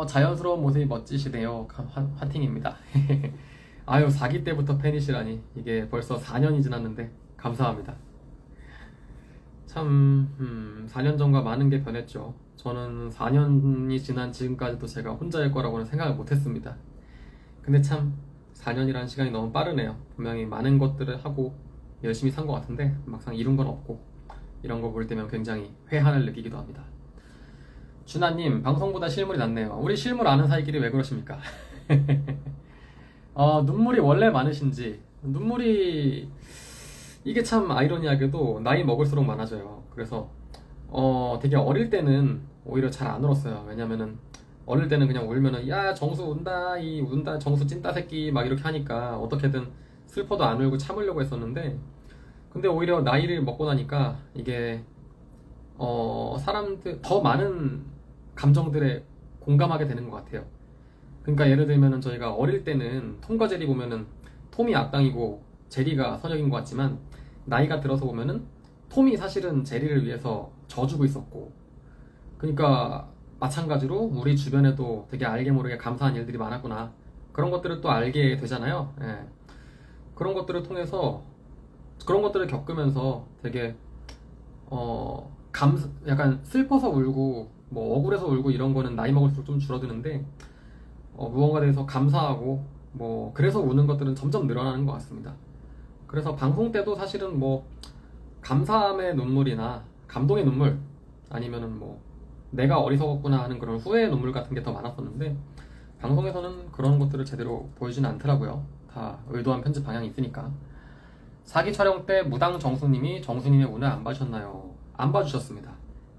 자연스러운 모습이 멋지시네요. 화팅입니다. 아유, 4기 때부터 팬이시라니. 이게 벌써 4년이 지났는데, 감사합니다. 참, 4년 전과 많은 게 변했죠. 저는 4년이 지난 지금까지도 제가 혼자일 거라고는 생각을 못 했습니다. 근데 참, 4년이라는 시간이 너무 빠르네요. 분명히 많은 것들을 하고 열심히 산 것 같은데, 막상 이룬 건 없고, 이런 거 볼 때면 굉장히 회한을 느끼기도 합니다. 준하님, 방송보다 실물이 낫네요. 우리 실물 아는 사이끼리 왜 그러십니까? 눈물이 원래 많으신지, 눈물이, 이게 참 아이러니하게도 나이 먹을수록 많아져요. 그래서, 되게 어릴 때는 오히려 잘 안 울었어요. 왜냐면은, 어릴 때는 그냥 울면은, 야, 정수 운다, 운다, 정수 찐따 새끼, 막 이렇게 하니까, 어떻게든 슬퍼도 안 울고 참으려고 했었는데, 근데 오히려 나이를 먹고 나니까, 이게, 사람들, 더 많은 감정들에 공감하게 되는 것 같아요. 그러니까 예를 들면은 저희가 어릴 때는 톰과 제리 보면은 톰이 악당이고 제리가 선역인 것 같지만 나이가 들어서 보면은 톰이 사실은 제리를 위해서 져주고 있었고, 그러니까 마찬가지로 우리 주변에도 되게 알게 모르게 감사한 일들이 많았구나, 그런 것들을 또 알게 되잖아요. 예. 그런 것들을 통해서 그런 것들을 겪으면서 되게 약간 슬퍼서 울고 뭐 억울해서 울고 이런 거는 나이 먹을수록 좀 줄어드는데, 무언가에 대해서 감사하고 뭐 그래서 우는 것들은 점점 늘어나는 것 같습니다. 그래서 방송 때도 사실은 뭐 감사함의 눈물이나 감동의 눈물, 아니면은 뭐 내가 어리석었구나 하는 그런 후회의 눈물 같은 게 더 많았었는데, 방송에서는 그런 것들을 제대로 보여주지는 않더라고요. 다 의도한 편집 방향이 있으니까. 사기 촬영 때 무당 정수님이 정수님의 운을 안 봐주셨나요? 안 봐주셨습니다.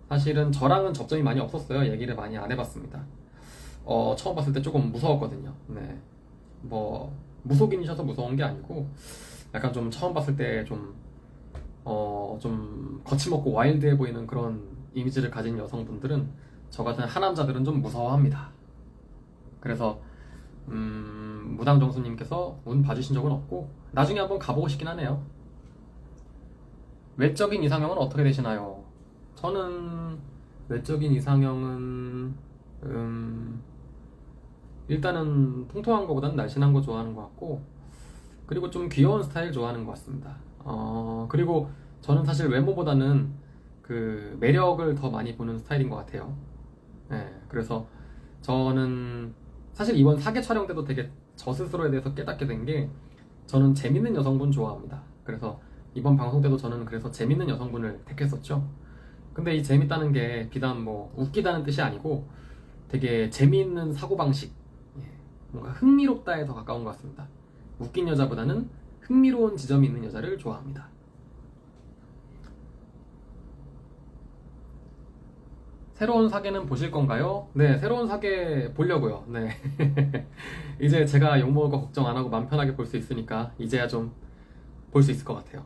사실은 저랑은 접점이 많이 없었어요. 얘기를 많이 안 해봤습니다. 처음 봤을 때 조금 무서웠거든요. 네. 뭐, 무속인이셔서 무서운 게 아니고, 약간 좀 처음 봤을 때 좀 거침없고 와일드해 보이는 그런 이미지를 가진 여성분들은, 저 같은 하남자들은 좀 무서워합니다. 그래서, 무당 정수님께서 운 봐주신 적은 없고, 나중에 한번 가보고 싶긴 하네요. 외적인 이상형은 어떻게 되시나요? 저는 외적인 이상형은 일단은 통통한 거보다는 날씬한 거 좋아하는 것 같고, 그리고 좀 귀여운 스타일 좋아하는 것 같습니다. 그리고 저는 사실 외모보다는 그 매력을 더 많이 보는 스타일인 것 같아요. 네, 그래서 저는 사실 이번 사계 촬영 때도 되게 저 스스로에 대해서 깨닫게 된 게, 저는 재밌는 여성분 좋아합니다. 그래서 이번 방송 때도 저는 그래서 재밌는 여성분을 택했었죠. 근데 이 재밌다는 게 비단 뭐 웃기다는 뜻이 아니고, 되게 재미있는 사고방식, 예, 뭔가 흥미롭다에 더 가까운 것 같습니다. 웃긴 여자보다는 흥미로운 지점이 있는 여자를 좋아합니다. 새로운 사계는 보실 건가요? 네, 새로운 사계 보려고요. 네. 이제 제가 욕먹을 거 걱정 안 하고 맘 편하게 볼 수 있으니까 이제야 좀 볼 수 있을 것 같아요.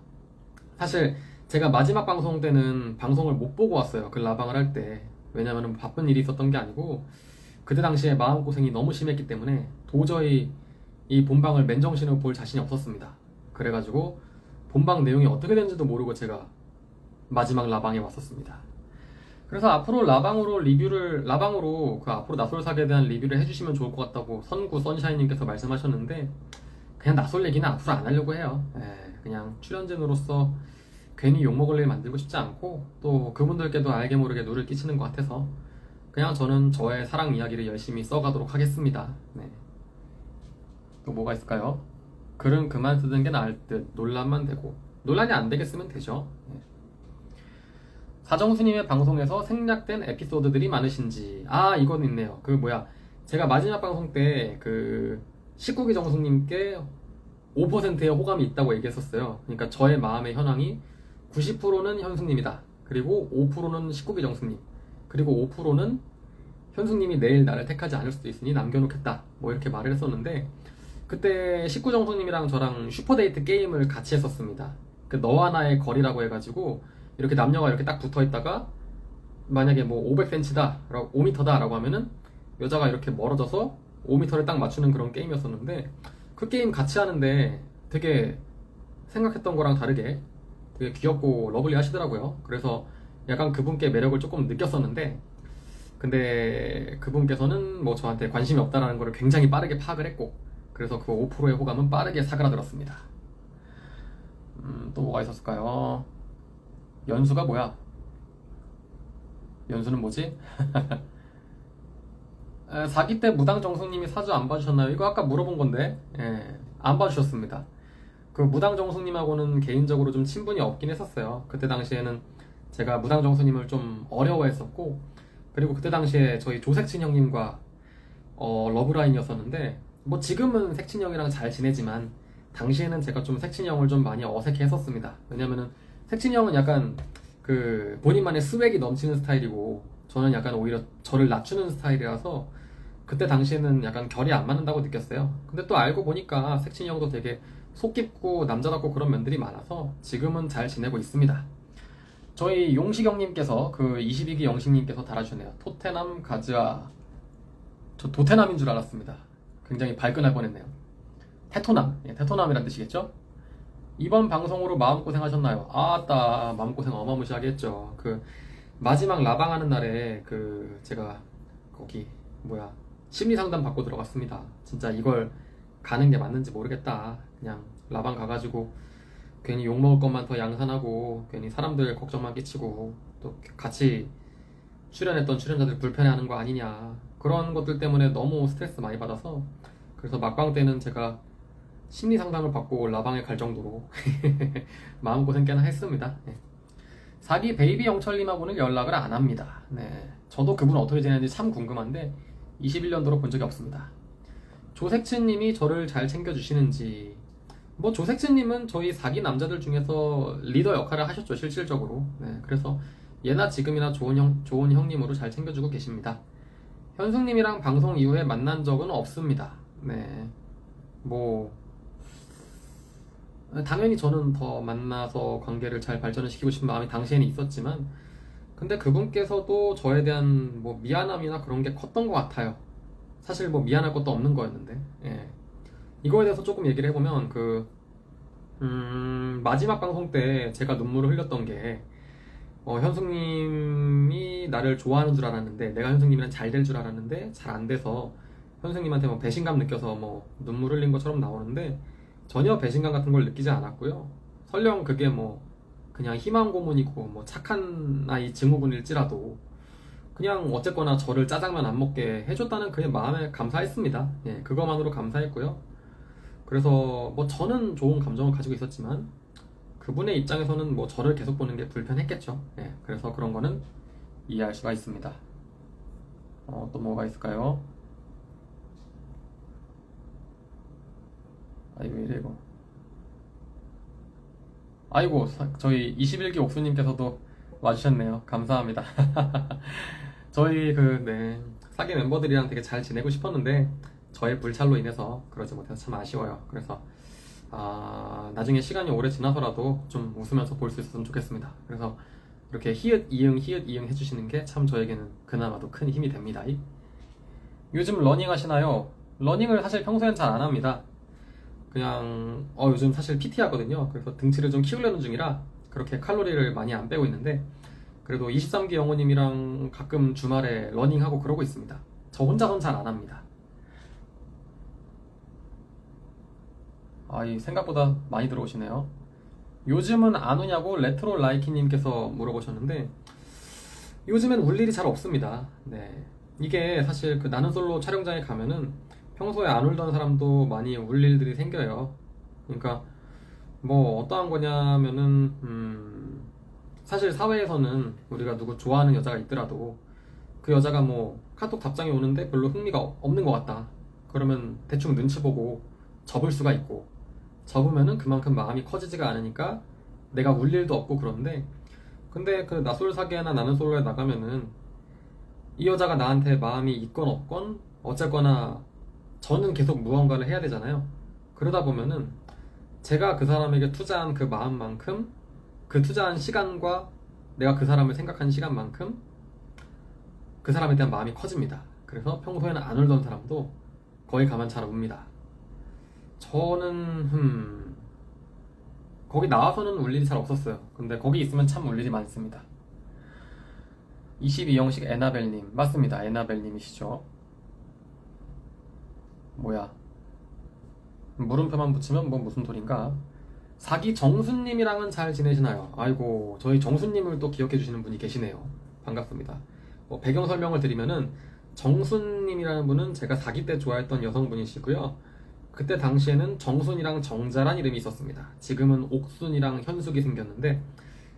사실 제가 마지막 방송 때는 방송을 못 보고 왔어요. 그 라방을 할 때. 왜냐면 바쁜 일이 있었던 게 아니고, 그때 당시에 마음고생이 너무 심했기 때문에 도저히 이 본방을 맨정신으로 볼 자신이 없었습니다. 그래가지고 본방 내용이 어떻게 되는지도 모르고 제가 마지막 라방에 왔었습니다. 그래서 앞으로 라방으로 그 앞으로 나솔사계에 대한 리뷰를 해주시면 좋을 것 같다고 선구 선샤인님께서 말씀하셨는데, 그냥 나솔 얘기는 앞으로 안 하려고 해요. 그냥 출연진으로서 괜히 욕먹을 일 만들고 싶지 않고, 또 그분들께도 알게 모르게 누를 끼치는 것 같아서 그냥 저는 저의 사랑 이야기를 열심히 써가도록 하겠습니다. 네. 또 뭐가 있을까요? 글은 그만 쓰는 게 나을 듯. 논란만 되고. 논란이 안 되게 쓰면 되죠. 네. 사정수님의 방송에서 생략된 에피소드들이 많으신지. 이건 있네요. 제가 마지막 방송 때 그 19기 정수님께 5%의 호감이 있다고 얘기했었어요. 그러니까 저의 마음의 현황이 90%는 현숙님이다, 그리고 5%는 19기 정수님, 그리고 5%는 현숙님이 내일 나를 택하지 않을 수도 있으니 남겨놓겠다, 뭐 이렇게 말을 했었는데, 그때 19 정수님이랑 저랑 슈퍼데이트 게임을 같이 했었습니다. 그 너와 나의 거리라고 해가지고 이렇게 남녀가 이렇게 딱 붙어있다가, 만약에 뭐 500cm다, 5m다 라고 하면은 여자가 이렇게 멀어져서 5m를 딱 맞추는 그런 게임이었었는데, 그 게임 같이 하는데 되게 생각했던 거랑 다르게 되게 귀엽고 러블리 하시더라고요. 그래서 약간 그분께 매력을 조금 느꼈었는데, 근데 그분께서는 뭐 저한테 관심이 없다라는 걸 굉장히 빠르게 파악을 했고, 그래서 그 5%의 호감은 빠르게 사그라들었습니다. 또 뭐가 있었을까요? 연수가 뭐야? 연수는 뭐지? 사기 때 무당정숙님이 사주 안 봐주셨나요? 이거 아까 물어본 건데, 예, 안 봐주셨습니다. 그 무당정숙님하고는 개인적으로 좀 친분이 없긴 했었어요. 그때 당시에는 제가 무당정숙님을 좀 어려워했었고, 그리고 그때 당시에 저희 조색친 형님과 러브라인이었었는데, 뭐 지금은 색친 형이랑 잘 지내지만 당시에는 제가 좀 색친 형을 좀 많이 어색해 했었습니다. 왜냐면은 색친 형은 약간 그 본인만의 스웩이 넘치는 스타일이고, 저는 약간 오히려 저를 낮추는 스타일이라서 그때 당시에는 약간 결이 안 맞는다고 느꼈어요. 근데 또 알고 보니까 색친이 형도 되게 속 깊고 남자답고 그런 면들이 많아서 지금은 잘 지내고 있습니다. 저희 용식형님께서 그 22기 영식님께서 달아주네요. 토테남 가즈아. 저 도테남인 줄 알았습니다. 굉장히 발끈할 뻔했네요. 테토남, 예, 테토남이란 뜻이겠죠? 이번 방송으로 마음고생 하셨나요? 아따, 마음고생 어마무시하게 했죠. 그 마지막 라방하는 날에 그 제가 거기 뭐야 심리상담 받고 들어갔습니다. 진짜 이걸 가는 게 맞는지 모르겠다. 그냥 라방 가가지고 괜히 욕먹을 것만 더 양산하고 괜히 사람들 걱정만 끼치고 또 같이 출연했던 출연자들 불편해하는 거 아니냐, 그런 것들 때문에 너무 스트레스 많이 받아서, 그래서 막방 때는 제가 심리 상담을 받고 라방에 갈 정도로 마음고생 꽤나 했습니다. 네. 사기 베이비 영철님하고는 연락을 안 합니다. 네. 저도 그분 어떻게 지내는지 참 궁금한데 21년도로 본 적이 없습니다. 조색친님이 저를 잘 챙겨주시는지, 뭐 조색친님은 저희 사기 남자들 중에서 리더 역할을 하셨죠, 실질적으로. 네. 그래서 예나 지금이나 좋은 형님으로 잘 챙겨주고 계십니다. 현숙님이랑 방송 이후에 만난 적은 없습니다. 네. 뭐 당연히 저는 더 만나서 관계를 잘 발전을 시키고 싶은 마음이 당시에는 있었지만, 근데 그분께서도 저에 대한 뭐 미안함이나 그런 게 컸던 것 같아요. 사실 뭐 미안할 것도 없는 거였는데, 예. 이거에 대해서 조금 얘기를 해보면 마지막 방송 때 제가 눈물을 흘렸던 게, 현숙님이 나를 좋아하는 줄 알았는데, 내가 현숙님이랑 잘 될 줄 알았는데 잘 안 돼서 현숙님한테 뭐 배신감 느껴서 뭐 눈물 흘린 것처럼 나오는데, 전혀 배신감 같은 걸 느끼지 않았고요. 설령 그게 뭐 그냥 희망 고문이고 뭐 착한 아이 증후군일지라도 그냥 어쨌거나 저를 짜장면 안 먹게 해줬다는 그의 마음에 감사했습니다. 예, 그것만으로 감사했고요. 그래서 뭐 저는 좋은 감정을 가지고 있었지만 그분의 입장에서는 뭐 저를 계속 보는 게 불편했겠죠. 예, 그래서 그런 거는 이해할 수가 있습니다. 또 뭐가 있을까요? 아이 왜 이래 이거. 아이고, 저희 21기 옥수님께서도 와주셨네요. 감사합니다. 저희 네, 사기 멤버들이랑 되게 잘 지내고 싶었는데 저의 불찰로 인해서 그러지 못해서 참 아쉬워요. 그래서 나중에 시간이 오래 지나서라도 좀 웃으면서 볼 수 있었으면 좋겠습니다. 그래서 이렇게 히읗 이응 해주시는 게 참 저에게는 그나마도 큰 힘이 됩니다. 요즘 러닝 하시나요? 러닝을 사실 평소엔 잘 안 합니다. 그냥 요즘 사실 PT 하거든요. 그래서 등치를 좀 키우려는 중이라 그렇게 칼로리를 많이 안 빼고 있는데, 그래도 23기 영호님이랑 가끔 주말에 러닝하고 그러고 있습니다. 저 혼자선 잘 안 합니다. 이 생각보다 많이 들어오시네요. 요즘은 안 오냐고 레트로 라이키님께서 물어보셨는데, 요즘엔 울 일이 잘 없습니다. 네. 이게 사실 그 나는 솔로 촬영장에 가면은 평소에 안 울던 사람도 많이 울 일들이 생겨요. 그러니까 뭐 어떠한 거냐면은 사실 사회에서는 우리가 누구 좋아하는 여자가 있더라도 그 여자가 뭐 카톡 답장이 오는데 별로 흥미가 없는 것 같다, 그러면 대충 눈치 보고 접을 수가 있고, 접으면은 그만큼 마음이 커지지가 않으니까 내가 울 일도 없고. 그런데 근데 그 나솔 사계나 나는 솔로에 나가면은 이 여자가 나한테 마음이 있건 없건 어쨌거나 저는 계속 무언가를 해야 되잖아요. 그러다 보면은 제가 그 사람에게 투자한 그 마음만큼, 그 투자한 시간과 내가 그 사람을 생각한 시간만큼 그 사람에 대한 마음이 커집니다. 그래서 평소에는 안 울던 사람도 거기 가면 잘 웁니다. 저는 거기 나와서는 울 일이 잘 없었어요. 근데 거기 있으면 참 울 일이 많습니다. 22형식 에나벨님 맞습니다. 에나벨님이시죠. 뭐야, 물음표만 붙이면 뭐 무슨 소린가. 사기 정수님이랑은 잘 지내시나요? 아이고, 저희 정수님을 또 기억해 주시는 분이 계시네요. 반갑습니다. 배경 설명을 드리면은, 정수님이라는 분은 제가 사기 때 좋아했던 여성분이시고요. 그때 당시에는 정순이랑 정자란 이름이 있었습니다. 지금은 옥순이랑 현숙이 생겼는데,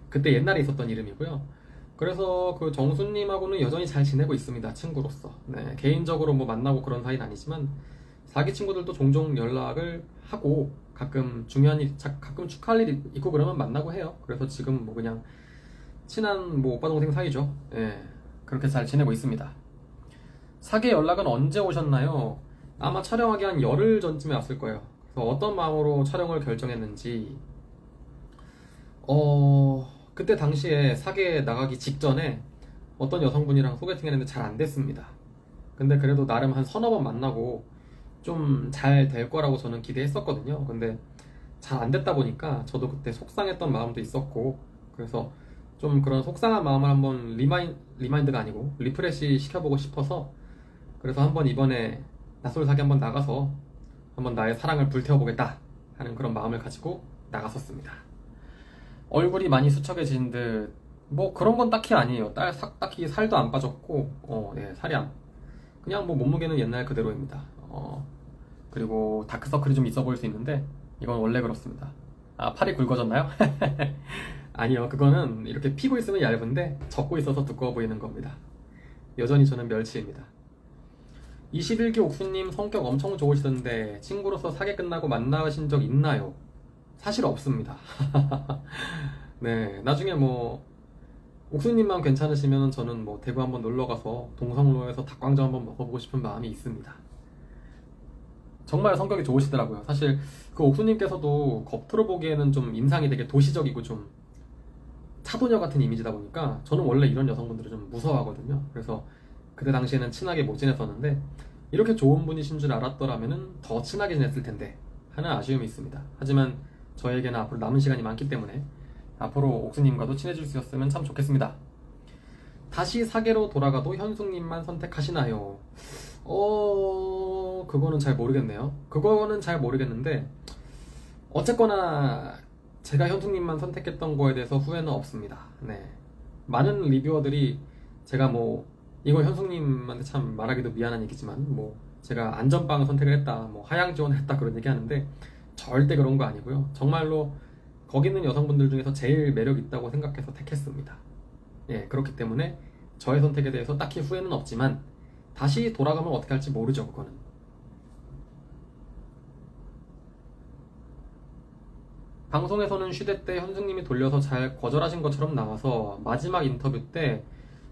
그때 옛날에 있었던 이름이고요. 그래서 그 정수님하고는 여전히 잘 지내고 있습니다. 친구로서. 네, 개인적으로 뭐 만나고 그런 사이는 아니지만, 사기 친구들도 종종 연락을 하고, 가끔 중요한 일, 가끔 축하할 일 있고 그러면 만나고 해요. 그래서 지금 뭐 그냥 친한 뭐 오빠 동생 사이죠. 예, 그렇게 잘 지내고 있습니다. 사기 연락은 언제 오셨나요? 아마 촬영하기 한 열흘 전쯤에 왔을 거예요. 그래서 어떤 마음으로 촬영을 결정했는지, 그때 당시에 사기에 나가기 직전에 어떤 여성분이랑 소개팅 했는데 잘 안 됐습니다. 근데 그래도 나름 한 서너 번 만나고 좀 잘 될 거라고 저는 기대했었거든요. 근데 잘 안 됐다 보니까 저도 그때 속상했던 마음도 있었고, 그래서 좀 그런 속상한 마음을 한번 리마인드가 아니고 리프레시 시켜보고 싶어서, 그래서 한번 이번에 낯설사기 한번 나가서 한번 나의 사랑을 불태워보겠다 하는 그런 마음을 가지고 나갔었습니다. 얼굴이 많이 수척해진 듯, 뭐 그런 건 딱히 아니에요. 딱히 살도 안 빠졌고, 네, 그냥 뭐 몸무게는 옛날 그대로입니다. 그리고 다크서클이 좀 있어 보일 수 있는데, 이건 원래 그렇습니다. 아, 팔이 굵어졌나요? 아니요, 그거는 이렇게 피고 있으면 얇은데 젖고 있어서 두꺼워 보이는 겁니다. 여전히 저는 멸치입니다. 21기 옥수님 성격 엄청 좋으시던데 친구로서 사귀 끝나고 만나신 적 있나요? 사실 없습니다. 네, 나중에 뭐 옥수님만 괜찮으시면 저는 뭐 대구 한번 놀러가서 동성로에서 닭광장 한번 먹어보고 싶은 마음이 있습니다. 정말 성격이 좋으시더라고요. 사실 그 옥수님께서도 겉으로 보기에는 좀 인상이 되게 도시적이고 좀 차도녀 같은 이미지다 보니까 저는 원래 이런 여성분들을 좀 무서워하거든요. 그래서 그때 당시에는 친하게 못 지냈었는데, 이렇게 좋은 분이신 줄 알았더라면 더 친하게 지냈을 텐데 하는 아쉬움이 있습니다. 하지만 저에게는 앞으로 남은 시간이 많기 때문에 앞으로 옥수님과도 친해질 수 있었으면 참 좋겠습니다. 다시 사계로 돌아가도 현숙님만 선택하시나요? 그거는 잘 모르겠네요. 그거는 잘 모르겠는데, 어쨌거나 제가 현숙님만 선택했던 거에 대해서 후회는 없습니다. 네, 많은 리뷰어들이 제가 뭐 이거 현숙님한테 참 말하기도 미안한 얘기지만 뭐 제가 안전빵을 선택을 했다, 뭐 하향 지원을 했다 그런 얘기 하는데, 절대 그런 거 아니고요. 정말로 거기 있는 여성분들 중에서 제일 매력 있다고 생각해서 택했습니다. 예, 그렇기 때문에 저의 선택에 대해서 딱히 후회는 없지만 다시 돌아가면 어떻게 할지 모르죠. 그거는. 방송에서는 쉬대 때 현숙님이 돌려서 잘 거절하신 것처럼 나와서 마지막 인터뷰 때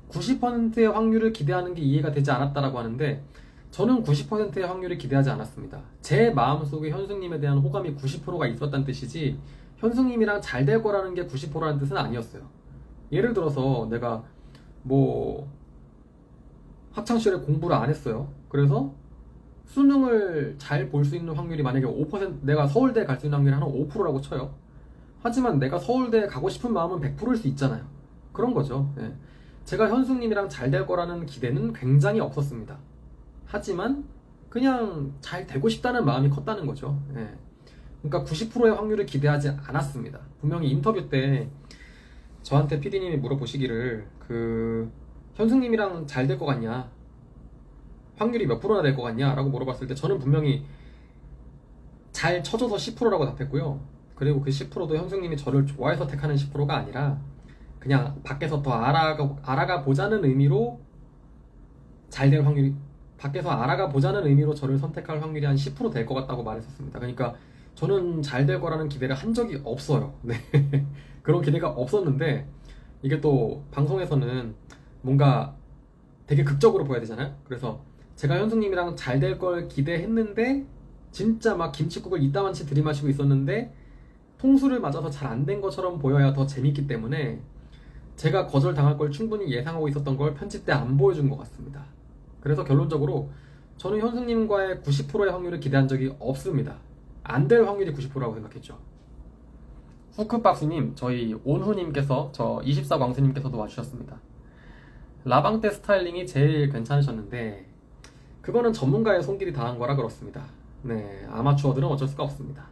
90%의 확률을 기대하는 게 이해가 되지 않았다라고 하는데, 저는 90%의 확률을 기대하지 않았습니다. 제 마음속에 현숙님에 대한 호감이 90%가 있었다는 뜻이지, 현숙님이랑 잘 될 거라는 게 90%라는 뜻은 아니었어요. 예를 들어서 내가 뭐 학창시절에 공부를 안 했어요. 그래서 수능을 잘 볼 수 있는 확률이 만약에 5%, 내가 서울대에 갈 수 있는 확률이 한 5%라고 쳐요. 하지만 내가 서울대에 가고 싶은 마음은 100%일 수 있잖아요. 그런 거죠. 예. 제가 현숙님이랑 잘 될 거라는 기대는 굉장히 없었습니다. 하지만 그냥 잘 되고 싶다는 마음이 컸다는 거죠. 예. 그러니까 90%의 확률을 기대하지 않았습니다. 분명히 인터뷰 때 저한테 PD님이 물어보시기를, 현숙님이랑 잘 될 것 같냐, 확률이 몇 프로나 될 것 같냐 라고 물어봤을 때 저는 분명히 잘 쳐줘서 10%라고 답했고요. 그리고 그 10%도 현숙님이 저를 좋아해서 택하는 10%가 아니라 그냥 밖에서 더 알아가 보자는 의미로 잘 될 확률이, 밖에서 알아가 보자는 의미로 저를 선택할 확률이 한 10% 될 것 같다고 말했었습니다. 그러니까 저는 잘 될 거라는 기대를 한 적이 없어요. 네. 그런 기대가 없었는데, 이게 또 방송에서는 뭔가 되게 극적으로 보여야 되잖아요. 그래서 제가 현숙님이랑 잘 될 걸 기대했는데 진짜 막 김칫국을 이따만치 들이마시고 있었는데 통수를 맞아서 잘 안 된 것처럼 보여야 더 재밌기 때문에 제가 거절당할 걸 충분히 예상하고 있었던 걸 편집 때 안 보여준 것 같습니다. 그래서 결론적으로 저는 현숙님과의 90%의 확률을 기대한 적이 없습니다. 안 될 확률이 90%라고 생각했죠. 후크박스님, 저희 온후님께서, 저 24광수님께서도 와주셨습니다. 라방떼 스타일링이 제일 괜찮으셨는데 그거는 전문가의 손길이 다한 거라 그렇습니다. 네, 아마추어들은 어쩔 수가 없습니다.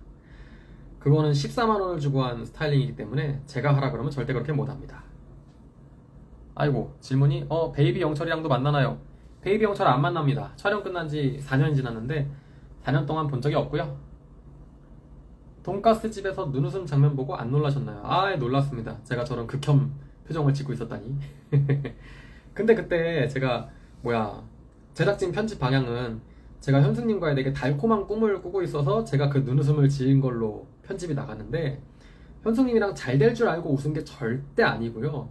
그거는 14만 원을 주고 한 스타일링이기 때문에 제가 하라 그러면 절대 그렇게 못합니다. 아이고, 질문이 베이비 영철이랑도 만나나요? 베이비 영철 안 만납니다. 촬영 끝난 지 4년이 지났는데 4년 동안 본 적이 없고요. 돈가스 집에서 눈웃음 장면 보고 안 놀라셨나요? 아, 놀랐습니다. 제가 저런 극혐 표정을 짓고 있었다니. 근데 그때 제가 제작진 편집 방향은 제가 현승님과의 되게 달콤한 꿈을 꾸고 있어서 제가 그 눈웃음을 지은 걸로 편집이 나갔는데 현승님이랑 잘 될 줄 알고 웃은 게 절대 아니고요.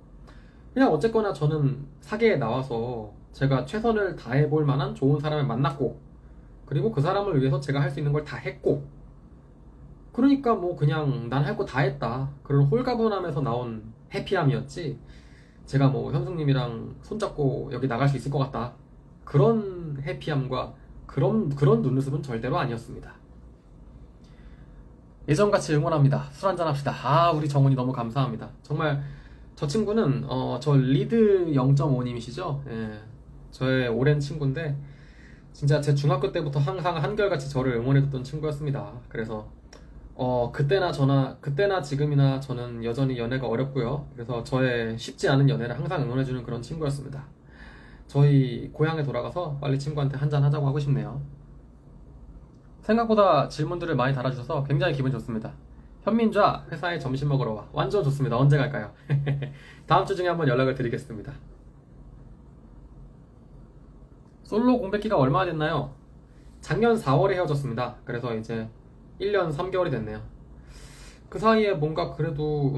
그냥 어쨌거나 저는 사계에 나와서 제가 최선을 다해볼 만한 좋은 사람을 만났고 그리고 그 사람을 위해서 제가 할 수 있는 걸 다 했고 그러니까 뭐 그냥 난 할 거 다 했다 그런 홀가분함에서 나온 해피함이었지 제가 뭐 현승님이랑 손잡고 여기 나갈 수 있을 것 같다 그런 해피함과 그런 눈웃음은 절대로 아니었습니다. 예전같이 응원합니다. 술 한잔 합시다. 아, 우리 정훈이 너무 감사합니다. 정말 저 친구는 저 리드 0.5님이시죠? 예, 저의 오랜 친구인데 진짜 제 중학교 때부터 항상 한결같이 저를 응원해줬던 친구였습니다. 그래서 그때나 지금이나 저는 여전히 연애가 어렵고요. 그래서 저의 쉽지 않은 연애를 항상 응원해주는 그런 친구였습니다. 저희 고향에 돌아가서 빨리 친구한테 한잔 하자고 하고 싶네요. 생각보다 질문들을 많이 달아주셔서 굉장히 기분 좋습니다. 현민좌 회사에 점심 먹으러 와. 완전 좋습니다. 언제 갈까요? 다음 주 중에 한번 연락을 드리겠습니다. 솔로 공백기가 얼마나 됐나요? 작년 4월에 헤어졌습니다. 그래서 이제 1년 3개월이 됐네요. 그 사이에 뭔가 그래도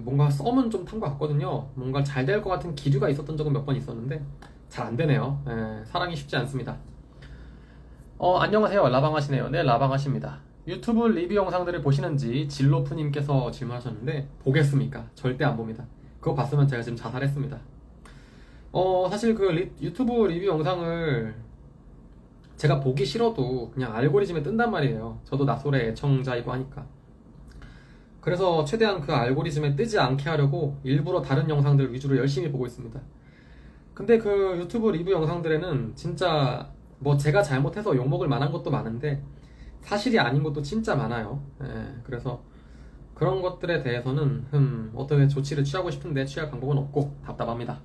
뭔가 썸은 좀 탄 것 같거든요. 뭔가 잘 될 것 같은 기류가 있었던 적은 몇 번 있었는데 잘 안 되네요. 사랑이 쉽지 않습니다. 안녕하세요. 라방하시네요. 네, 라방하십니다. 유튜브 리뷰 영상들을 보시는지 진로프님께서 질문하셨는데 보겠습니까? 절대 안 봅니다. 그거 봤으면 제가 지금 자살했습니다. 사실 그 유튜브 리뷰 영상을 제가 보기 싫어도 그냥 알고리즘에 뜬단 말이에요. 저도 나솔의 애청자이고 하니까. 그래서 최대한 그 알고리즘에 뜨지 않게 하려고 일부러 다른 영상들 위주로 열심히 보고 있습니다. 근데 그 유튜브 리뷰 영상들에는 진짜 뭐 제가 잘못해서 욕먹을 만한 것도 많은데 사실이 아닌 것도 진짜 많아요. 그래서 그런 것들에 대해서는 어떻게 조치를 취하고 싶은데 취할 방법은 없고 답답합니다.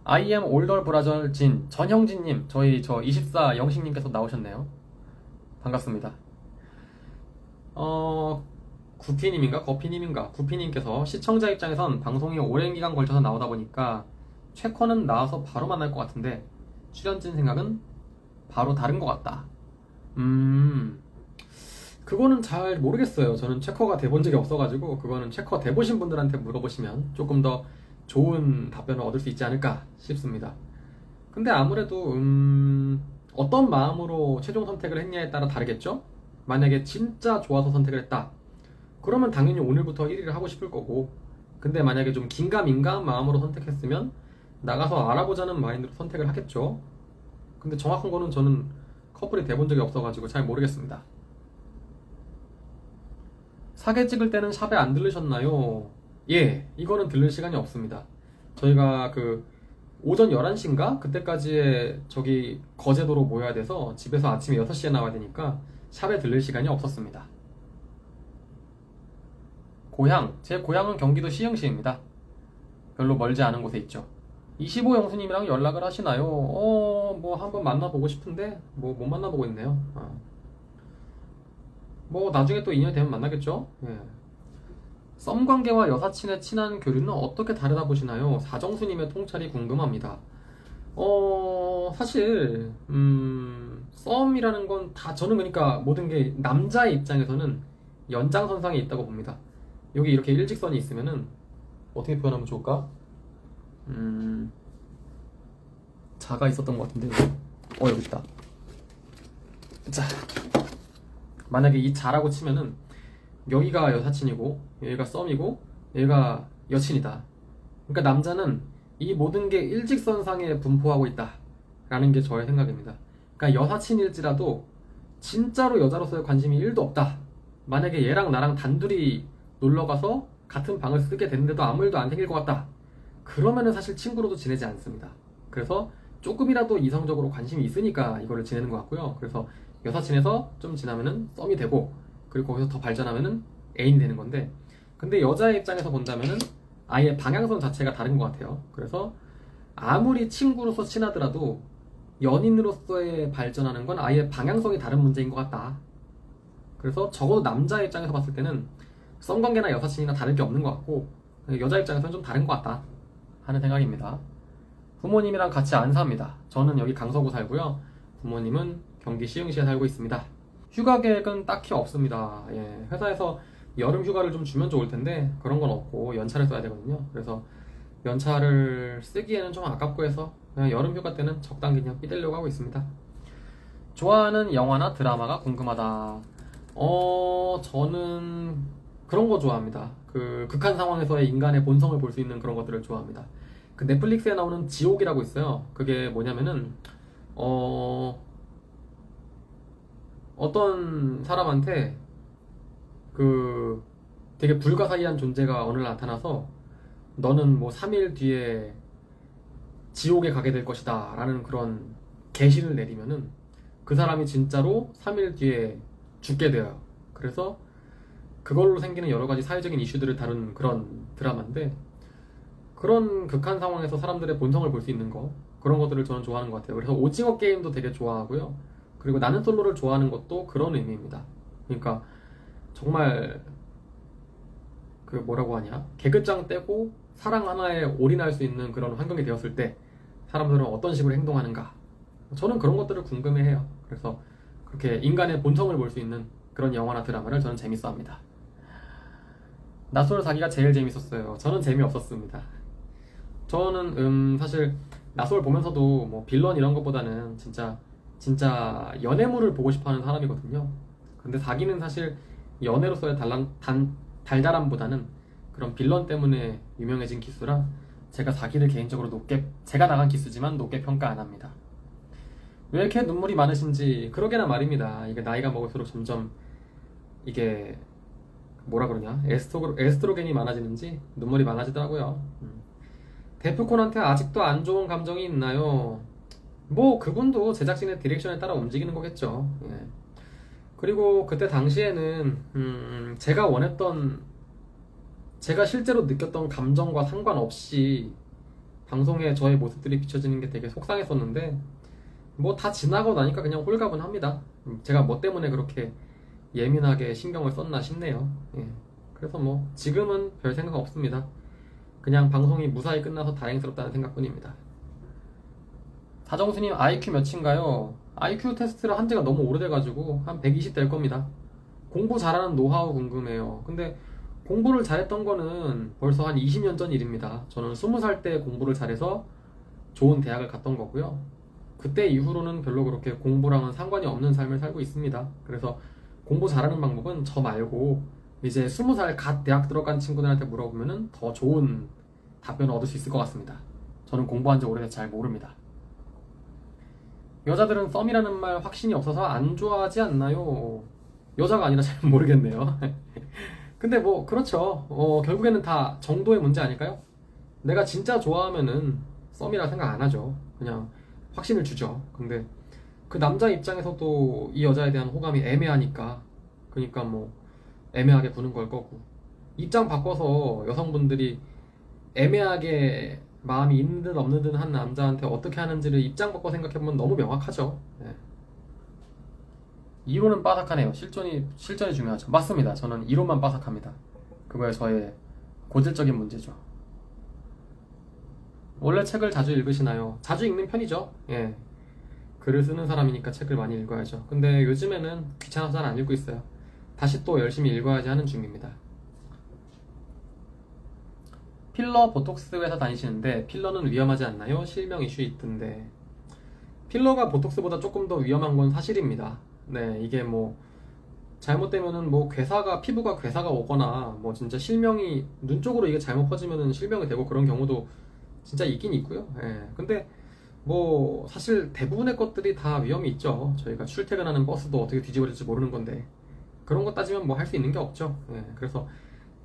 I am older brother 진 전형진님 저희 24 영식님께서 나오셨네요. 반갑습니다. 구피님인가 거피님인가 구피님께서 시청자 입장에선 방송이 오랜 기간 걸쳐서 나오다 보니까 최커는 나와서 바로 만날 것 같은데 출연진 생각은 바로 다른 것 같다. 그거는 잘 모르겠어요. 저는 체커가 돼본 적이 없어가지고 그거는 체커 돼보신 분들한테 물어보시면 조금 더 좋은 답변을 얻을 수 있지 않을까 싶습니다. 근데 아무래도 어떤 마음으로 최종 선택을 했냐에 따라 다르겠죠? 만약에 진짜 좋아서 선택을 했다 그러면 당연히 오늘부터 1위를 하고 싶을 거고 근데 만약에 좀 긴가민가한 마음으로 선택했으면 나가서 알아보자는 마인드로 선택을 하겠죠. 근데 정확한 거는 저는 커플이 돼본 적이 없어가지고 잘 모르겠습니다. 사계 찍을 때는 샵에 안 들르셨나요? 예, 이거는 들를 시간이 없습니다. 저희가 그 오전 11시인가? 그때까지에 저기 거제도로 모여야 돼서 집에서 아침에 6시에 나와야 되니까 샵에 들를 시간이 없었습니다. 제 고향은 경기도 시흥시입니다. 별로 멀지 않은 곳에 있죠. 25 영수님이랑 연락을 하시나요? 뭐 한번 만나보고 싶은데 뭐 못 만나보고 있네요. 뭐 나중에 또 인연 되면 만나겠죠? 예. 썸 관계와 여사친의 친한 교류는 어떻게 다르다 보시나요? 사정수님의 통찰이 궁금합니다. 사실 썸이라는 건 다 저는 그러니까 모든 게 남자의 입장에서는 연장선상에 있다고 봅니다. 여기 이렇게 일직선이 있으면은 어떻게 표현하면 좋을까? 자가 있었던 것 같은데 여기 있다. 자, 만약에 이 자라고 치면은 여기가 여사친이고 여기가 썸이고 여기가 여친이다. 그러니까 남자는 이 모든 게 일직선상에 분포하고 있다 라는 게 저의 생각입니다. 그러니까 여사친일지라도 진짜로 여자로서의 관심이 1도 없다. 만약에 얘랑 나랑 단둘이 놀러가서 같은 방을 쓰게 됐는데도 아무 일도 안 생길 것 같다. 그러면은 사실 친구로도 지내지 않습니다. 그래서 조금이라도 이성적으로 관심이 있으니까 이거를 지내는 것 같고요. 그래서 여사친에서 좀 지나면은 썸이 되고, 그리고 거기서 더 발전하면은 애인이 되는 건데, 근데 여자의 입장에서 본다면은 아예 방향성 자체가 다른 것 같아요. 그래서 아무리 친구로서 친하더라도 연인으로서의 발전하는 건 아예 방향성이 다른 문제인 것 같다. 그래서 적어도 남자 입장에서 봤을 때는 썸관계나 여사친이나 다를 게 없는 것 같고, 여자 입장에서는 좀 다른 것 같다 하는 생각입니다. 부모님이랑 같이 안 삽니다. 저는 여기 강서구 살고요. 부모님은 경기 시흥시에 살고 있습니다. 휴가 계획은 딱히 없습니다. 예, 회사에서 여름 휴가를 좀 주면 좋을 텐데 그런 건 없고 연차를 써야 되거든요. 그래서 연차를 쓰기에는 좀 아깝고 해서 그냥 여름 휴가 때는 적당히 그냥 삐대려고 하고 있습니다. 좋아하는 영화나 드라마가 궁금하다. 저는 그런 거 좋아합니다. 그 극한 상황에서의 인간의 본성을 볼 수 있는 그런 것들을 좋아합니다. 그 넷플릭스에 나오는 지옥이라고 있어요. 그게 뭐냐면은 어떤 사람한테 그 되게 불가사의한 존재가 어느 날 나타나서 너는 뭐 3일 뒤에 지옥에 가게 될 것이다 라는 그런 계시를 내리면은 그 사람이 진짜로 3일 뒤에 죽게 돼요. 그래서 그걸로 생기는 여러 가지 사회적인 이슈들을 다룬 그런 드라마인데, 그런 극한 상황에서 사람들의 본성을 볼 수 있는 거, 그런 것들을 저는 좋아하는 것 같아요. 그래서 오징어 게임도 되게 좋아하고요. 그리고 나는 솔로를 좋아하는 것도 그런 의미입니다. 그러니까 정말 그 뭐라고 하냐, 계급장 떼고 사랑 하나에 올인할 수 있는 그런 환경이 되었을 때 사람들은 어떤 식으로 행동하는가, 저는 그런 것들을 궁금해해요. 그래서 그렇게 인간의 본성을 볼 수 있는 그런 영화나 드라마를 저는 재밌어합니다. 낯설 사기가 제일 재밌었어요. 저는 재미없었습니다. 저는 사실 낯설 보면서도 뭐 빌런 이런 것보다는 진짜 연애물을 보고 싶어하는 사람이거든요. 근데 사기는 사실 연애로서의 달달함보다는 그런 빌런 때문에 유명해진 기수라 제가 사기를 개인적으로 제가 나간 기수지만 높게 평가 안 합니다. 왜 이렇게 눈물이 많으신지, 그러게나 말입니다. 이게 나이가 먹을수록 점점 이게 뭐라 그러냐, 에스트로겐이 많아지는지 눈물이 많아지더라고요. 데프콘한테 아직도 안 좋은 감정이 있나요? 뭐 그분도 제작진의 디렉션에 따라 움직이는 거겠죠. 예. 그리고 그때 당시에는 제가 실제로 느꼈던 감정과 상관없이 방송에 저의 모습들이 비춰지는 게 되게 속상했었는데, 뭐 다 지나고 나니까 그냥 홀가분합니다. 제가 뭐 때문에 그렇게 예민하게 신경을 썼나 싶네요. 예. 그래서 뭐 지금은 별 생각 없습니다. 그냥 방송이 무사히 끝나서 다행스럽다는 생각뿐입니다. 사정수님 IQ 몇인가요? IQ 테스트를 한 지가 너무 오래돼가지고 한 120 될 겁니다. 공부 잘하는 노하우 궁금해요. 근데 공부를 잘했던 거는 벌써 한 20년 전 일입니다. 저는 20살 때 공부를 잘해서 좋은 대학을 갔던 거고요. 그때 이후로는 별로 그렇게 공부랑은 상관이 없는 삶을 살고 있습니다. 그래서 공부 잘하는 방법은 저 말고 이제 20살 갓 대학 들어간 친구들한테 물어보면은 더 좋은 답변을 얻을 수 있을 것 같습니다. 저는 공부한 지 오래돼서 잘 모릅니다. 여자들은 썸이라는 말 확신이 없어서 안 좋아하지 않나요? 여자가 아니라 잘 모르겠네요. 근데 뭐 그렇죠. 결국에는 다 정도의 문제 아닐까요? 내가 진짜 좋아하면은 썸이라 생각 안 하죠. 그냥 확신을 주죠. 근데 그 남자 입장에서도 이 여자에 대한 호감이 애매하니까, 그러니까 뭐 애매하게 구는 걸 거고, 입장 바꿔서 여성분들이 애매하게 마음이 있는 듯 없는 듯 한 남자한테 어떻게 하는지를 입장 바꿔 생각해보면 너무 명확하죠. 네. 이론은 빠삭하네요. 실전이 중요하죠. 맞습니다. 저는 이론만 빠삭합니다. 그거에 저의 고질적인 문제죠. 원래 책을 자주 읽으시나요? 자주 읽는 편이죠. 예. 글을 쓰는 사람이니까 책을 많이 읽어야죠. 근데 요즘에는 귀찮아서 잘 안 읽고 있어요. 다시 또 열심히 읽어야지 하는 중입니다. 필러 보톡스 회사 다니시는데 필러는 위험하지 않나요? 실명 이슈 있던데. 필러가 보톡스보다 조금 더 위험한 건 사실입니다. 네, 이게 뭐 잘못되면은 뭐 피부가 괴사가 오거나 뭐 진짜 실명이 눈 쪽으로 이게 잘못 퍼지면은 실명이 되고 그런 경우도 진짜 있긴 있고요. 예. 근데 뭐 사실 대부분의 것들이 다 위험이 있죠. 저희가 출퇴근하는 버스도 어떻게 뒤집어질지 모르는 건데 그런 거 따지면 뭐 할 수 있는 게 없죠. 예. 그래서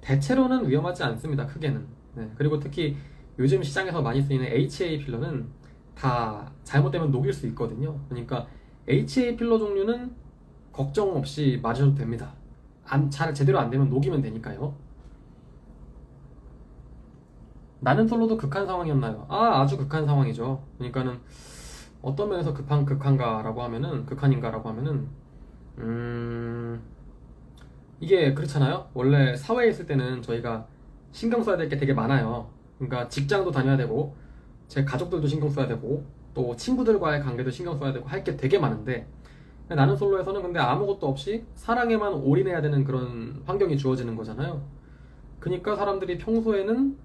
대체로는 위험하지 않습니다. 크게는. 네. 그리고 특히 요즘 시장에서 많이 쓰이는 HA 필러는 다 잘못되면 녹일 수 있거든요. 그러니까 HA 필러 종류는 걱정 없이 맞으셔도 됩니다. 잘 제대로 안 되면 녹이면 되니까요. 나는 솔로도 극한 상황이었나요? 아주 극한 상황이죠. 그러니까는 어떤 면에서 극한가라고 하면은 극한인가라고 하면은 이게 그렇잖아요. 원래 사회에 있을 때는 저희가 신경 써야 될 게 되게 많아요. 그러니까 직장도 다녀야 되고 제 가족들도 신경 써야 되고 또 친구들과의 관계도 신경 써야 되고 할 게 되게 많은데, 나는 솔로에서는 근데 아무것도 없이 사랑에만 올인해야 되는 그런 환경이 주어지는 거잖아요. 그러니까 사람들이 평소에는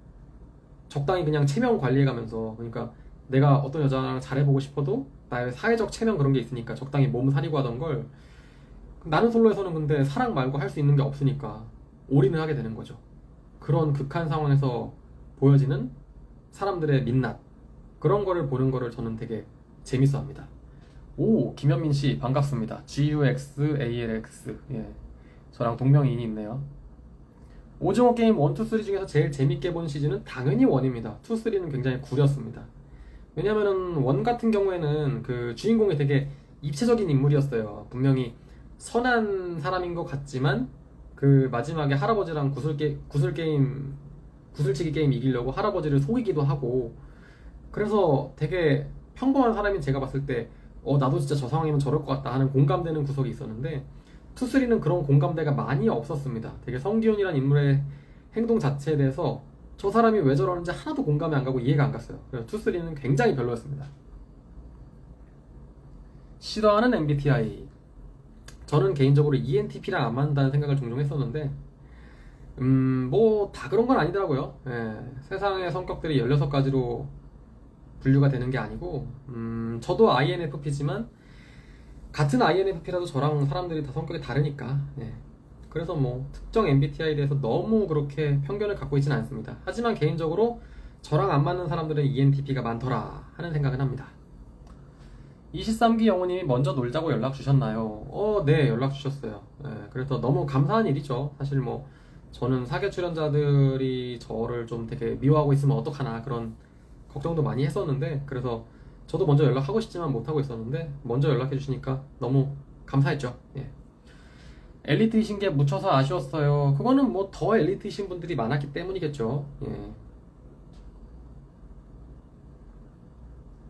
적당히 그냥 체면 관리해가면서, 그러니까 내가 어떤 여자랑 잘해보고 싶어도 나의 사회적 체면 그런 게 있으니까 적당히 몸 사리고 하던 걸, 나는 솔로에서는 근데 사랑 말고 할 수 있는 게 없으니까 올인을 하게 되는 거죠. 그런 극한 상황에서 보여지는 사람들의 민낯, 그런 거를 보는 거를 저는 되게 재밌어 합니다. 오, 김현민 씨 반갑습니다. GUXALX. 예, 저랑 동명이인이 있네요. 오징어 게임 1, 2, 3 중에서 제일 재밌게 본 시즌은 당연히 1입니다. 2, 3는 굉장히 구렸습니다. 왜냐면은 1 같은 경우에는 그 주인공이 되게 입체적인 인물이었어요. 분명히 선한 사람인 것 같지만 그 마지막에 할아버지랑 구슬치기 게임 이기려고 할아버지를 속이기도 하고, 그래서 되게 평범한 사람인 제가 봤을 때 나도 진짜 저 상황이면 저럴 것 같다 하는 공감되는 구석이 있었는데, 투쓰리는 그런 공감대가 많이 없었습니다. 되게 성기훈이라는 인물의 행동 자체에 대해서 저 사람이 왜 저러는지 하나도 공감이 안 가고 이해가 안 갔어요. 그래서 투쓰리는 굉장히 별로였습니다. 싫어하는 MBTI, 저는 개인적으로 ENTP랑 안 맞는다는 생각을 종종 했었는데 뭐 다 그런 건 아니더라고요. 예, 세상의 성격들이 16가지로 분류가 되는 게 아니고, 저도 INFP지만 같은 INFP라도 저랑 사람들이 다 성격이 다르니까, 예. 그래서 뭐 특정 MBTI에 대해서 너무 그렇게 편견을 갖고 있지는 않습니다. 하지만 개인적으로 저랑 안 맞는 사람들은 ENTP가 많더라 하는 생각은 합니다. 23기 영호님이 먼저 놀자고 연락 주셨나요? 네, 연락 주셨어요. 예, 그래서 너무 감사한 일이죠. 사실 뭐 저는 사계 출연자들이 저를 좀 되게 미워하고 있으면 어떡하나 그런 걱정도 많이 했었는데, 그래서 저도 먼저 연락하고 싶지만 못하고 있었는데 먼저 연락해 주시니까 너무 감사했죠. 예. 엘리트이신 게 묻혀서 아쉬웠어요. 그거는 뭐 더 엘리트이신 분들이 많았기 때문이겠죠. 예.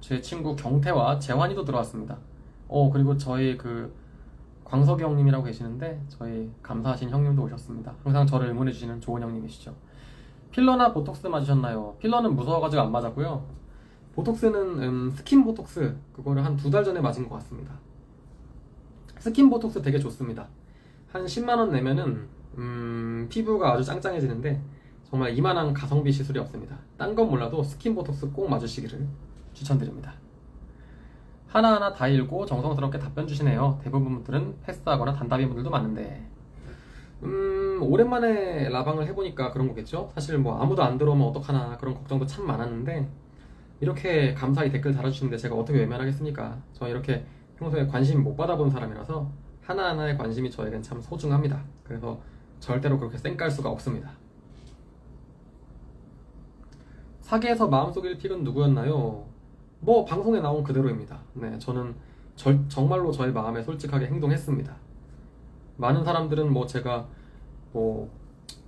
제 친구 경태와 재환이도 들어왔습니다. 그리고 저희 그 광석이 형님이라고 계시는데 저희 감사하신 형님도 오셨습니다. 항상 저를 응원해 주시는 좋은 형님이시죠. 필러나 보톡스 맞으셨나요? 필러는 무서워가지고 안 맞았고요. 보톡스는 스킨 보톡스, 그거를 한 2달 전에 맞은 것 같습니다. 스킨 보톡스 되게 좋습니다. 한 10만원 내면은 피부가 아주 짱짱해지는데 정말 이만한 가성비 시술이 없습니다. 딴 건 몰라도 스킨 보톡스 꼭 맞으시기를 추천드립니다. 하나하나 다 읽고 정성스럽게 답변 주시네요. 대부분 분들은 패스하거나 단답인 분들도 많은데, 오랜만에 라방을 해보니까 그런 거겠죠. 사실 뭐 아무도 안 들어오면 어떡하나 그런 걱정도 참 많았는데, 이렇게 감사히 댓글 달아주시는데 제가 어떻게 외면하겠습니까? 저 이렇게 평소에 관심 못 받아본 사람이라서 하나하나의 관심이 저에겐 참 소중합니다. 그래서 절대로 그렇게 쌩깔 수가 없습니다. 사계에서 마음속 1픽은 누구였나요? 뭐 방송에 나온 그대로입니다. 네, 저는 정말로 저의 마음에 솔직하게 행동했습니다. 많은 사람들은 뭐 제가 뭐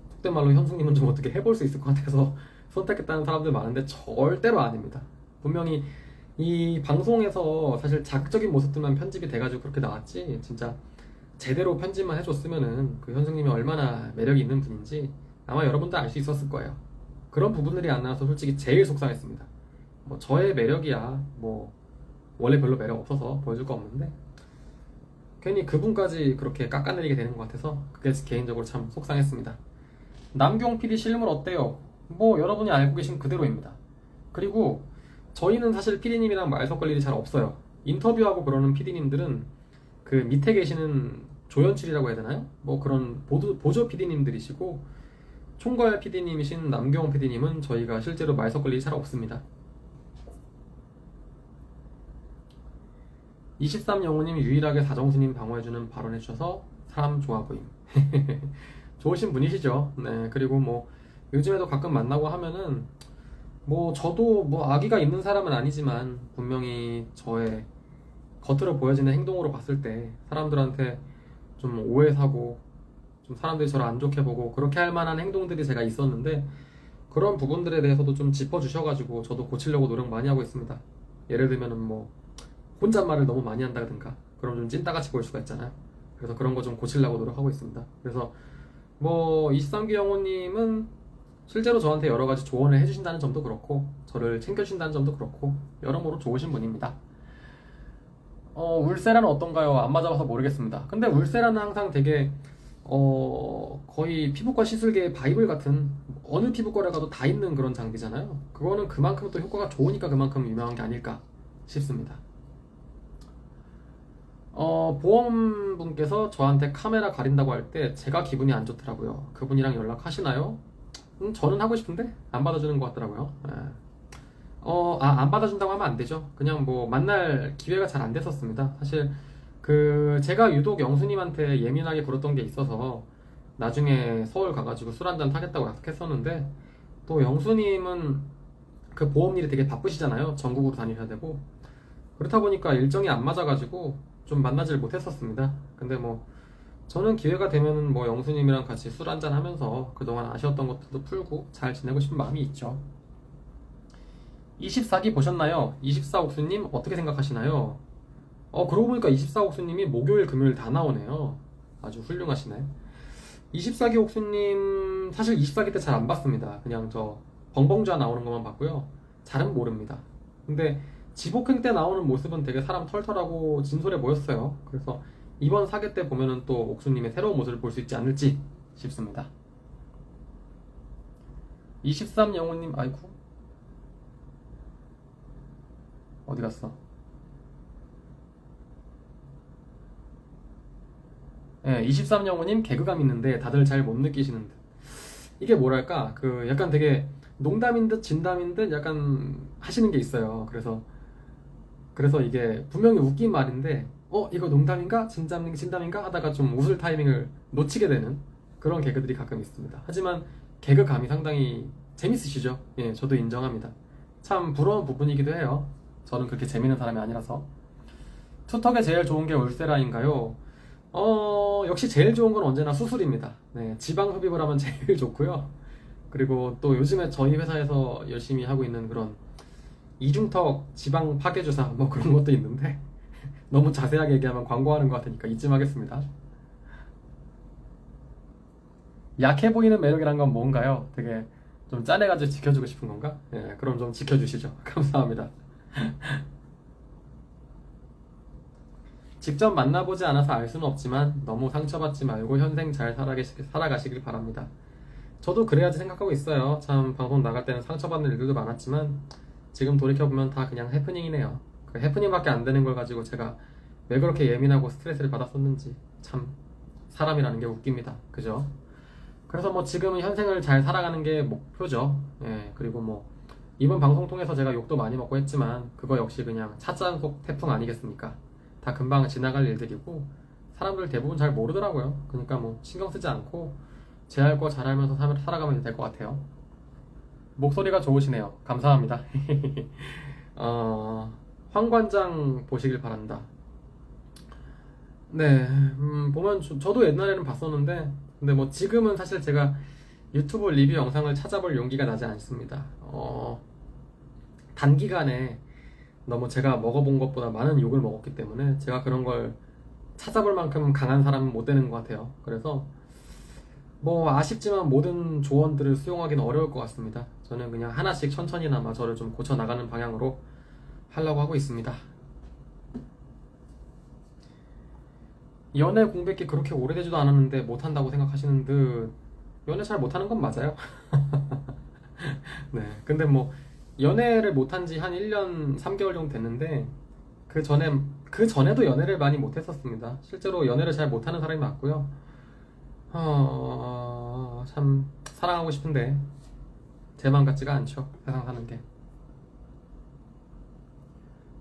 속된 말로 현숙님은 좀 어떻게 해볼 수 있을 것 같아서 선택했다는 사람들 많은데 절대로 아닙니다. 분명히 이 방송에서 사실 자극적인 모습들만 편집이 돼가지고 그렇게 나왔지, 진짜 제대로 편집만 해줬으면은 그 현숙님이 얼마나 매력이 있는 분인지 아마 여러분도 알 수 있었을 거예요. 그런 부분들이 안 나와서 솔직히 제일 속상했습니다. 뭐 저의 매력이야 뭐 원래 별로 매력 없어서 보여줄 거 없는데 괜히 그분까지 그렇게 깎아내리게 되는 것 같아서 그게 개인적으로 참 속상했습니다. 남경 PD 실물 어때요? 뭐 여러분이 알고 계신 그대로입니다. 그리고 저희는 사실 PD님이랑 말 섞을 일이 잘 없어요. 인터뷰하고 그러는 PD님들은 그 밑에 계시는 조연출이라고 해야 되나요? 뭐 그런 보조 PD님들이시고, 총괄 PD님이신 남경 PD님은 저희가 실제로 말 섞을 일이 잘 없습니다. 23영호님 유일하게 사정수님 방어해주는 발언해주셔서 사람 좋아 보임. 좋으신 분이시죠. 네, 그리고 뭐 요즘에도 가끔 만나고 하면은 뭐 저도 뭐 악의가 있는 사람은 아니지만 분명히 저의 겉으로 보여지는 행동으로 봤을 때 사람들한테 좀 오해 사고 좀 사람들이 저를 안 좋게 보고 그렇게 할 만한 행동들이 제가 있었는데 그런 부분들에 대해서도 좀 짚어주셔가지고 저도 고치려고 노력 많이 하고 있습니다. 예를 들면은 뭐 혼잣말을 너무 많이 한다든가 그럼 좀 찐따같이 보일 수가 있잖아요. 그래서 그런 거 좀 고치려고 노력하고 있습니다. 그래서 뭐 23기 영호님은 실제로 저한테 여러 가지 조언을 해주신다는 점도 그렇고 저를 챙겨주신다는 점도 그렇고 여러모로 좋으신 분입니다. 울세라는 어떤가요? 안 맞아봐서 모르겠습니다. 근데 울세라는 항상 되게 거의 피부과 시술계의 바이블 같은 어느 피부과를 가도 다 있는 그런 장비잖아요. 그거는 그만큼 또 효과가 좋으니까 그만큼 유명한 게 아닐까 싶습니다. 보험분께서 저한테 카메라 가린다고 할 때 제가 기분이 안 좋더라고요. 그분이랑 연락하시나요? 저는 하고 싶은데 안 받아주는 것 같더라고요. 예. 안 받아준다고 하면 안 되죠. 그냥 뭐 만날 기회가 잘 안 됐었습니다. 사실 제가 유독 영수님한테 예민하게 굴었던 게 있어서 나중에 서울 가가지고 술 한잔 타겠다고 약속했었는데 또 영수님은 그 보험 일이 되게 바쁘시잖아요. 전국으로 다니셔야 되고 그렇다 보니까 일정이 안 맞아가지고 좀 만나질 못했었습니다. 근데 뭐 저는 기회가 되면은 뭐 영수님이랑 같이 술 한잔 하면서 그동안 아쉬웠던 것들도 풀고 잘 지내고 싶은 마음이 있죠. 24기 보셨나요? 24옥수님 어떻게 생각하시나요? 그러고 보니까 24옥수님이 목요일 금요일 다 나오네요. 아주 훌륭하시네. 24기 옥수님 사실 24기 때 잘 안 봤습니다. 그냥 저 벙벙좌 나오는 것만 봤고요. 잘은 모릅니다. 근데 지복행 때 나오는 모습은 되게 사람 털털하고 진솔해 보였어요. 그래서 이번 사계 때 보면은 또 옥수님의 새로운 모습을 볼 수 있지 않을지 싶습니다. 23 영호님 아이고 어디 갔어? 예, 23 영호님 개그감 있는데 다들 잘 못 느끼시는 듯. 이게 뭐랄까 약간 되게 농담인 듯 진담인 듯 약간 하시는 게 있어요. 그래서 이게 분명히 웃긴 말인데 이거 농담인가 진담인가 하다가 좀 웃을 타이밍을 놓치게 되는 그런 개그들이 가끔 있습니다. 하지만 개그감이 상당히 재밌으시죠? 예, 저도 인정합니다. 참 부러운 부분이기도 해요. 저는 그렇게 재밌는 사람이 아니라서. 투턱에 제일 좋은 게 울세라인가요? 역시 제일 좋은 건 언제나 수술입니다. 네, 지방 흡입을 하면 제일 좋고요. 그리고 또 요즘에 저희 회사에서 열심히 하고 있는 그런 이중턱 지방 파괴주사 뭐 그런 것도 있는데 너무 자세하게 얘기하면 광고하는 것 같으니까 이쯤 하겠습니다. 약해 보이는 매력이란 건 뭔가요? 되게 좀 짠해가지고 지켜주고 싶은 건가? 예, 그럼 좀 지켜주시죠. 감사합니다. 직접 만나보지 않아서 알 수는 없지만 너무 상처받지 말고 현생 잘 살아가시길 바랍니다. 저도 그래야지 생각하고 있어요. 참 방송 나갈 때는 상처받는 일들도 많았지만 지금 돌이켜보면 다 그냥 해프닝이네요. 그 해프닝밖에 안 되는 걸 가지고 제가 왜 그렇게 예민하고 스트레스를 받았었는지 참 사람이라는 게 웃깁니다. 그죠? 그래서 뭐 지금은 현생을 잘 살아가는 게 목표죠. 예, 그리고 뭐 이번 방송 통해서 제가 욕도 많이 먹고 했지만 그거 역시 그냥 찻잔속 태풍 아니겠습니까? 다 금방 지나갈 일들이고 사람들 대부분 잘 모르더라고요. 그러니까 뭐 신경 쓰지 않고 제 할 거 잘하면서 살아가면 될 것 같아요. 목소리가 좋으시네요. 감사합니다. 황관장 보시길 바란다. 네, 보면 저도 옛날에는 봤었는데 근데 뭐 지금은 사실 제가 유튜브 리뷰 영상을 찾아볼 용기가 나지 않습니다. 단기간에 너무 제가 먹어본 것보다 많은 욕을 먹었기 때문에 제가 그런 걸 찾아볼 만큼 강한 사람은 못 되는 것 같아요. 그래서 뭐 아쉽지만 모든 조언들을 수용하기는 어려울 것 같습니다. 저는 그냥 하나씩 천천히나마 저를 좀 고쳐 나가는 방향으로 하려고 하고 있습니다. 연애 공백기 그렇게 오래되지도 않았는데 못한다고 생각하시는 듯. 연애 잘 못하는 건 맞아요. 네, 근데 뭐 연애를 못한 지 한 1년 3개월 정도 됐는데 그 전에도 연애를 많이 못했었습니다. 실제로 연애를 잘 못하는 사람이 맞고요. 참 사랑하고 싶은데 제 마음 같지가 않죠. 세상 사는 게.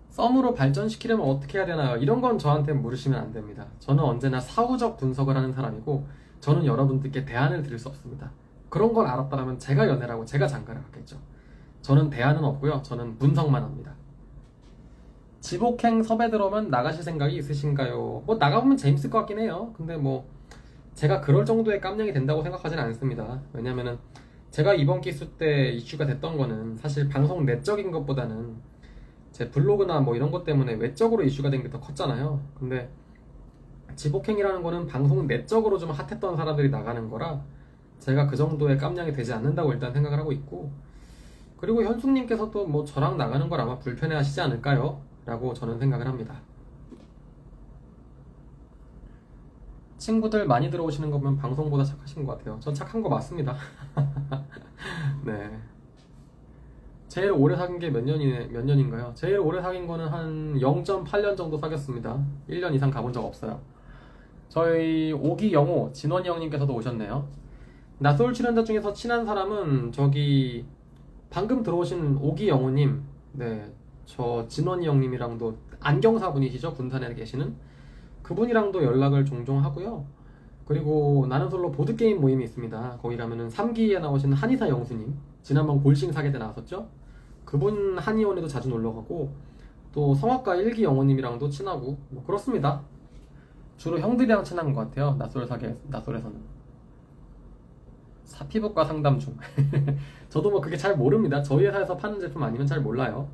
썸으로 발전시키려면 어떻게 해야 되나요? 이런 건 저한테 물으시면 안 됩니다. 저는 언제나 사후적 분석을 하는 사람이고 저는 여러분들께 대안을 드릴 수 없습니다. 그런 걸 알았다면 제가 연애라고 제가 장가를 갔겠죠. 저는 대안은 없고요. 저는 분석만 합니다. 지복행 섭외 들어오면 나가실 생각이 있으신가요? 뭐 나가보면 재밌을 것 같긴 해요. 근데 뭐 제가 그럴 정도의 깜냥이 된다고 생각하지는 않습니다. 왜냐면은 제가 이번 기수 때 이슈가 됐던 거는 사실 방송 내적인 것보다는 제 블로그나 뭐 이런 것 때문에 외적으로 이슈가 된 게 더 컸잖아요. 근데 지복행이라는 거는 방송 내적으로 좀 핫했던 사람들이 나가는 거라 제가 그 정도의 깜냥이 되지 않는다고 일단 생각을 하고 있고, 그리고 현숙님께서도 뭐 저랑 나가는 걸 아마 불편해 하시지 않을까요? 라고 저는 생각을 합니다. 친구들 많이 들어오시는 거 보면 방송보다 착하신 것 같아요. 전 착한 거 맞습니다. 네. 제일 오래 사귄 게 몇 년인가요? 제일 오래 사귄 거는 한 0.8년 정도 사귀었습니다. 1년 이상 가본 적 없어요. 저희 오기 영호 진원이 형님께서도 오셨네요. 낯설 출연자 중에서 친한 사람은 저기 방금 들어오신 오기 영호님, 네, 저 진원이 형님이랑도 안경사 분이시죠? 군산에 계시는 그분이랑도 연락을 종종 하고요. 그리고 나는 솔로 보드게임 모임이 있습니다. 거기 가면은 3기에 나오신 한의사 영수님, 지난번 골싱 사계 때 나왔었죠? 그분 한의원에도 자주 놀러가고, 또 성악가 1기 영호님이랑도 친하고 뭐 그렇습니다. 주로 형들이랑 친한 것 같아요. 낯설에서는 피부과 상담 중. 저도 뭐 그게 잘 모릅니다. 저희 회사에서 파는 제품 아니면 잘 몰라요.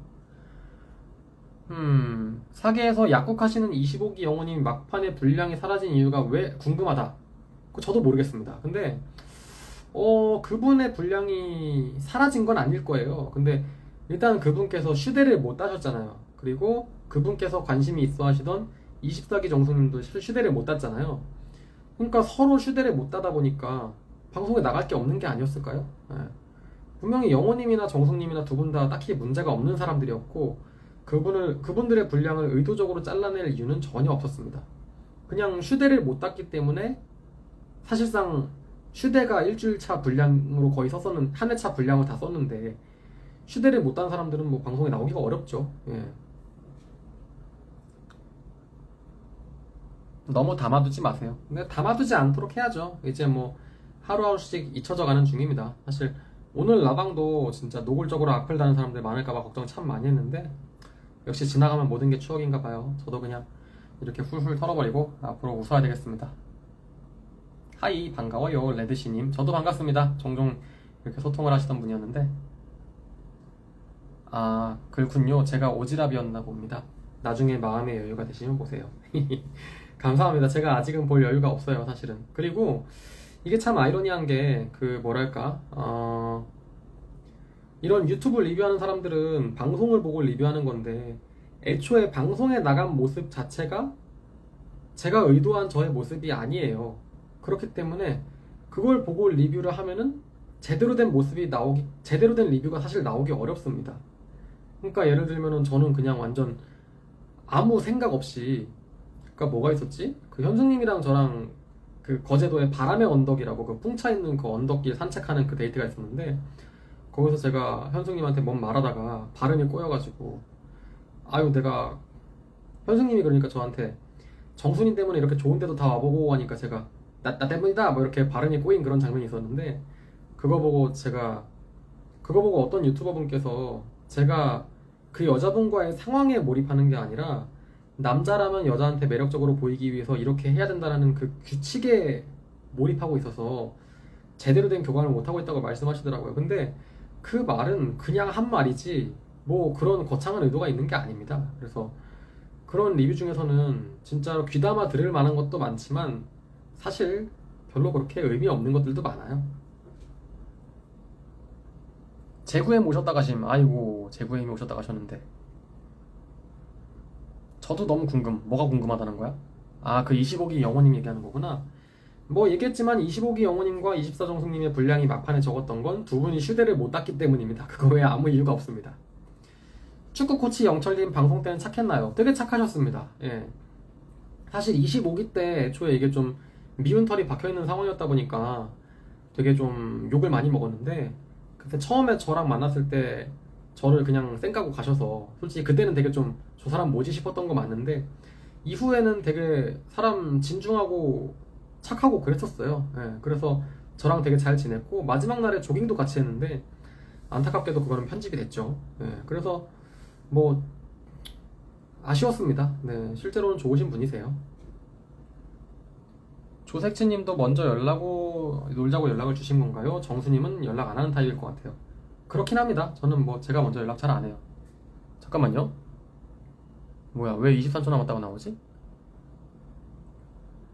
사계에서 약국하시는 25기 영호님 막판에 분량이 사라진 이유가 왜 궁금하다. 저도 모르겠습니다. 근데 그분의 분량이 사라진 건 아닐 거예요. 근데 일단 그분께서 휴대를 못 따셨잖아요. 그리고 그분께서 관심이 있어 하시던 24기 정수님도 휴대를 못 땄잖아요. 그러니까 서로 휴대를 못 따다 보니까 방송에 나갈 게 없는 게 아니었을까요? 네. 분명히 영호님이나 정숙님이나 두 분 다 딱히 문제가 없는 사람들이었고, 그분들의 분량을 의도적으로 잘라낼 이유는 전혀 없었습니다. 그냥 휴대를 못 땄기 때문에 사실상 휴대가 일주일차 분량으로 거의 썼었는, 한 회차 분량을 다 썼는데 휴대를 못 딴 사람들은 뭐 방송에 나오기가 어렵죠. 예. 너무 담아두지 마세요. 근데 담아두지 않도록 해야죠. 이제 뭐 하루하루씩 잊혀져 가는 중입니다. 사실 오늘 라방도 진짜 노골적으로 악플 다는 사람들 많을까봐 걱정 참 많이 했는데, 역시 지나가면 모든 게 추억인가 봐요. 저도 그냥 이렇게 훌훌 털어버리고 앞으로 웃어야 되겠습니다. 하이, 반가워요 레드씨님. 저도 반갑습니다. 종종 이렇게 소통을 하시던 분이었는데, 아 그렇군요. 제가 오지랖이었나 봅니다. 나중에 마음의 여유가 되시면 보세요. 감사합니다. 제가 아직은 볼 여유가 없어요 사실은. 그리고 이게 참 아이러니한 게 그 뭐랄까, 이런 유튜브 리뷰하는 사람들은 방송을 보고 리뷰하는 건데, 애초에 방송에 나간 모습 자체가 제가 의도한 저의 모습이 아니에요. 그렇기 때문에 그걸 보고 리뷰를 하면은 제대로 된 모습이 제대로 된 리뷰가 사실 나오기 어렵습니다. 그러니까 예를 들면은 저는 그냥 완전 아무 생각 없이, 그러니까 뭐가 있었지? 그 현승님이랑 저랑 그 거제도에 바람의 언덕이라고 그 풍차 있는 그 언덕길 산책하는 그 데이트가 있었는데, 거기서 제가 현승님한테 뭔 말하다가 발음이 꼬여가지고, 아유 내가, 현승님이 그러니까 저한테 정순이 때문에 이렇게 좋은 데도 다 와보고 하니까 제가 나 때문이다 뭐 이렇게 발음이 꼬인 그런 장면이 있었는데, 그거 보고 어떤 유튜버 분께서 제가 그 여자분과의 상황에 몰입하는 게 아니라 남자라면 여자한테 매력적으로 보이기 위해서 이렇게 해야 된다는 그 규칙에 몰입하고 있어서 제대로 된 교감을 못하고 있다고 말씀하시더라고요. 근데 그 말은 그냥 한 말이지 뭐 그런 거창한 의도가 있는 게 아닙니다. 그래서 그런 리뷰 중에서는 진짜로 귀담아 들을 만한 것도 많지만 사실 별로 그렇게 의미 없는 것들도 많아요. 제구엠 오셨다 가심. 아이고 제구엠이 오셨다 가셨는데, 저도 너무 뭐가 궁금하다는 거야? 아, 그 25기 영호님 얘기하는 거구나. 뭐 얘기했지만 25기 영호님과 24정숙님의 분량이 막판에 적었던 건 두 분이 휴대를 못 땄기 때문입니다. 그거 외에 아무 이유가 없습니다. 축구 코치 영철님 방송 때는 착했나요? 되게 착하셨습니다. 예. 사실 25기 때 애초에 이게 좀 미운 털이 박혀있는 상황이었다 보니까 되게 좀 욕을 많이 먹었는데, 그때 처음에 저랑 만났을 때 저를 그냥 쌩까고 가셔서 솔직히 그때는 되게 좀 저 사람 뭐지 싶었던 거 맞는데, 이후에는 되게 사람 진중하고 착하고 그랬었어요. 예, 그래서 저랑 되게 잘 지냈고 마지막 날에 조깅도 같이 했는데, 안타깝게도 그거는 편집이 됐죠. 네, 그래서 뭐 아쉬웠습니다. 네, 실제로는 좋으신 분이세요. 조색치님도 먼저 놀자고 연락을 주신 건가요? 정수님은 연락 안 하는 타입일 것 같아요. 그렇긴 합니다. 저는 뭐 제가 먼저 연락 잘 안 해요. 잠깐만요. 뭐야, 왜 23초 남았다고 나오지?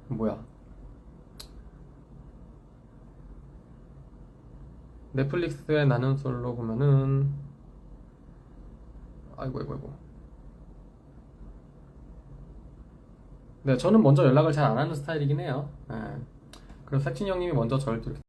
뭐야? 넷플릭스에 나는 솔로 보면은 아이고. 네, 저는 먼저 연락을 잘 안 하는 스타일이긴 해요. 네. 그래서 색진 형님이 먼저 저를 또 이렇게